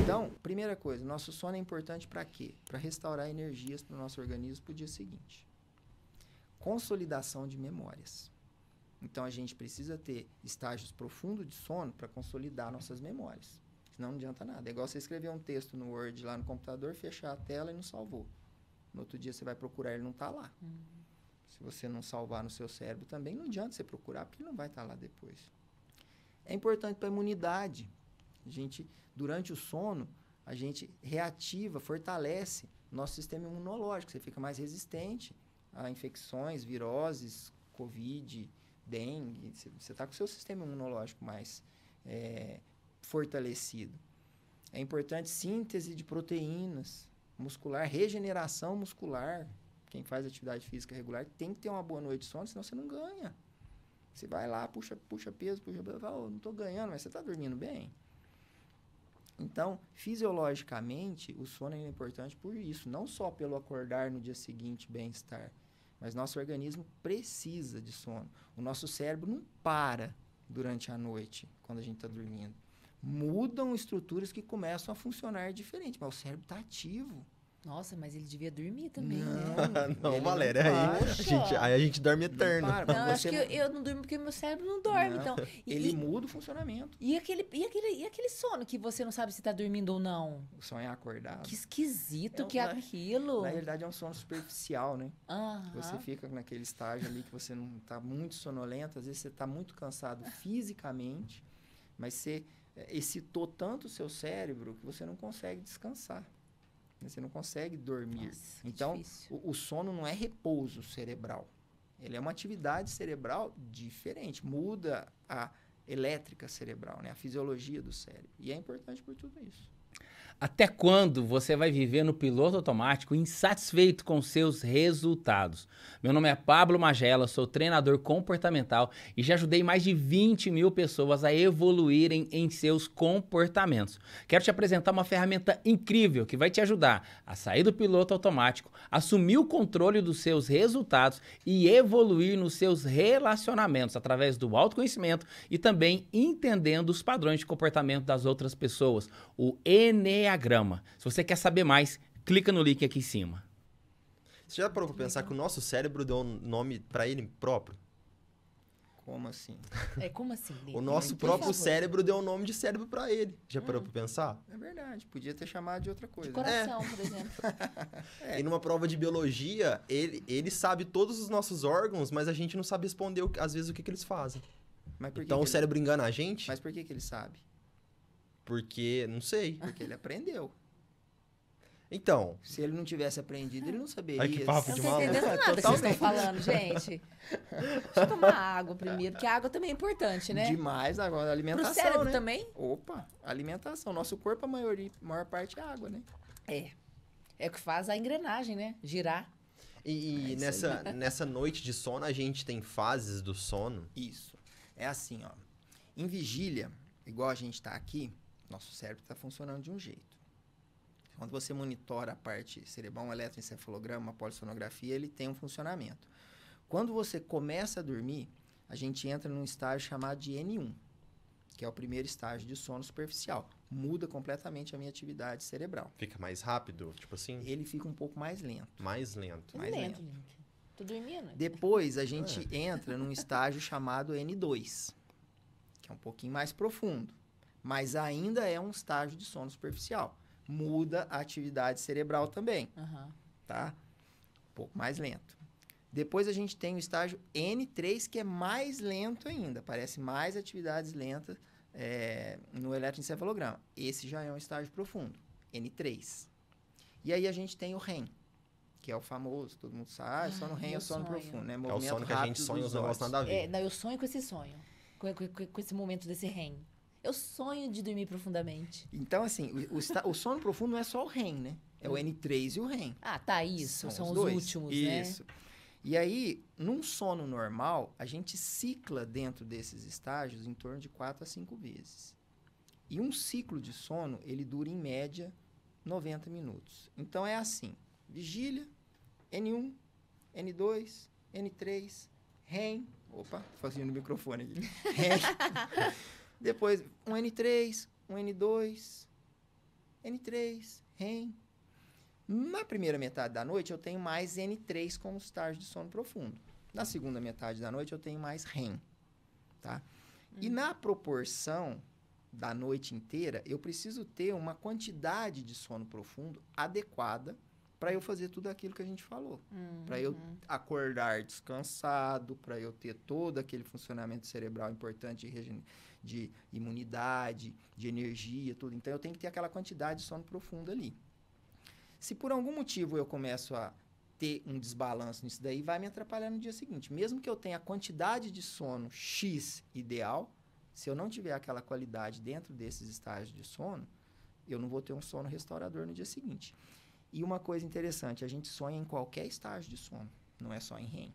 Então, primeira coisa, nosso sono é importante para quê? Para restaurar energias para o nosso organismo para o dia seguinte. Consolidação de memórias. Então, a gente precisa ter estágios profundos de sono para consolidar nossas memórias. Senão não adianta nada. É igual você escrever um texto no Word lá no computador, fechar a tela e não salvou. No outro dia você vai procurar, ele não está lá. Se você não salvar no seu cérebro também, não adianta você procurar, porque ele não vai estar lá depois. É importante para a imunidade. Durante o sono, a gente reativa, fortalece nosso sistema imunológico. Você fica mais resistente a infecções, viroses, Covid, dengue. Você está com o seu sistema imunológico mais fortalecido. É importante síntese de proteínas muscular, regeneração muscular. Quem faz atividade física regular tem que ter uma boa noite de sono, senão você não ganha. Você vai lá, puxa peso, fala, não estou ganhando, mas você está dormindo bem? Então, fisiologicamente, o sono é importante por isso, não só pelo acordar no dia seguinte, bem-estar, mas nosso organismo precisa de sono. O nosso cérebro não para durante a noite, quando a gente está dormindo. Mudam estruturas que começam a funcionar diferente, mas o cérebro está ativo. Nossa, mas ele devia dormir também, Não, né? Não, Valéria, Poxa. aí a gente dorme eterno. Não, eu acho que eu não durmo porque meu cérebro não dorme, Não, então... ele muda o funcionamento. E aquele sono que você não sabe se tá dormindo ou não? O sonho é acordado. Que esquisito que é aquilo. Na realidade, é um sono superficial, né? Aham. Você fica naquele estágio ali que você não está muito sonolento, às vezes você está muito cansado fisicamente, mas você excitou tanto o seu cérebro que você não consegue descansar. Você não consegue dormir. Nossa, então, o sono não é repouso cerebral. Ele é uma atividade cerebral diferente. Muda a elétrica cerebral, né? A fisiologia do cérebro. E é importante por tudo isso. Até quando você vai viver no piloto automático insatisfeito com seus resultados? Meu nome é Pablo Magela, sou treinador comportamental e já ajudei mais de 20 mil pessoas a evoluírem em seus comportamentos. Quero te apresentar uma ferramenta incrível que vai te ajudar a sair do piloto automático, assumir o controle dos seus resultados e evoluir nos seus relacionamentos através do autoconhecimento e também entendendo os padrões de comportamento das outras pessoas, o Enneagrama. Se você quer saber mais, clica no link aqui em cima. Você já parou pra pensar que o nosso cérebro deu um nome pra ele próprio? Como assim? Como assim? O nosso próprio cérebro deu um nome de cérebro pra ele. Já parou pra pensar? É verdade. Podia ter chamado de outra coisa. De coração, por exemplo. E numa prova de biologia, ele sabe todos os nossos órgãos, mas a gente não sabe responder, às vezes, o que eles fazem. Mas por então o cérebro engana a gente? Mas por que ele sabe? Porque, não sei. Porque ele aprendeu. Então... Se ele não tivesse aprendido, ele não saberia. Ai, que papo de maluco. Eu não tô entendendo nada que vocês estão falando, gente. Deixa eu tomar água primeiro, porque a água também é importante, né? Demais, agora a alimentação, Pro cérebro né? também? Opa, alimentação. Nosso corpo, a maior parte é água, né? É o que faz a engrenagem, né? Girar. E nessa noite de sono, a gente tem fases do sono? Isso. É assim, ó. Em vigília, igual a gente tá aqui, nosso cérebro está funcionando de um jeito. Quando você monitora a parte cerebral, um eletroencefalograma, uma polissonografia, ele tem um funcionamento. Quando você começa a dormir, a gente entra num estágio chamado de N1, que é o primeiro estágio de sono superficial. Muda completamente a minha atividade cerebral. Fica mais rápido, tipo assim? Ele fica um pouco mais lento. Mais lento. Mais lento. Tô dormindo. Depois, a gente entra num estágio chamado N2, que é um pouquinho mais profundo. Mas ainda é um estágio de sono superficial. Muda a atividade cerebral também, tá? Um pouco mais lento. Depois a gente tem o estágio N3, que é mais lento ainda. Aparece mais atividades lentas no eletroencefalograma. Esse já é um estágio profundo, N3. E aí a gente tem o REM, que é o famoso, todo mundo sabe, sono REM é o sono profundo, né? É o sono que a gente sonha os negócios nada a ver. Não, eu sonho com esse sonho, com esse momento desse REM. Eu sonho de dormir profundamente. Então, assim, o sono profundo não é só o REM, né? É o N3 e o REM. Ah, tá, isso. São os dois. últimos, isso. Né? E aí, num sono normal, a gente cicla dentro desses estágios em torno de 4 a 5 vezes. E um ciclo de sono, ele dura, em média, 90 minutos. Então, é assim, vigília, N1, N2, N3, REM... Opa, fazendo no microfone aqui. REM... Depois, um N3, um N2, N3, REM. Na primeira metade da noite, eu tenho mais N3 como estágio de sono profundo. Na segunda metade da noite, eu tenho mais REM, tá? E na proporção da noite inteira, eu preciso ter uma quantidade de sono profundo adequada para eu fazer tudo aquilo que a gente falou. Para eu acordar descansado, para eu ter todo aquele funcionamento cerebral importante de imunidade, de energia, tudo. Então, eu tenho que ter aquela quantidade de sono profundo ali. Se por algum motivo eu começo a ter um desbalanço nisso daí, vai me atrapalhar no dia seguinte. Mesmo que eu tenha a quantidade de sono X ideal, se eu não tiver aquela qualidade dentro desses estágios de sono, eu não vou ter um sono restaurador no dia seguinte. E uma coisa interessante, a gente sonha em qualquer estágio de sono, não é só em REM.